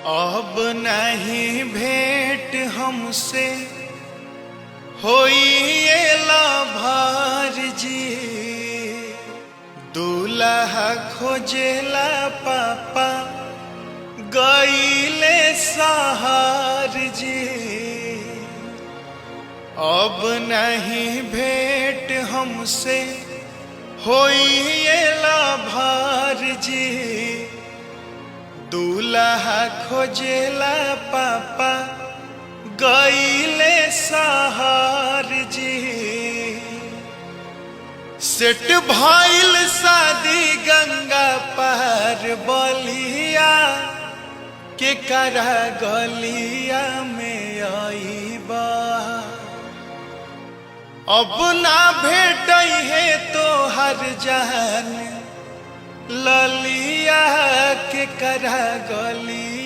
अब नहीं भेंट हमसे होइला भार जी। दूल्हा खोजेला पापा गईले सहार जी। अब नहीं भेंट हमसे होइला भार जी। दूल्हा खोजेला पापा गईले सहार जी। सेट भइल शादी गंगा पार बलिया के करा गलिया में आईबा। अब ना भेटई है तो हर जान ललिया के करा गलिया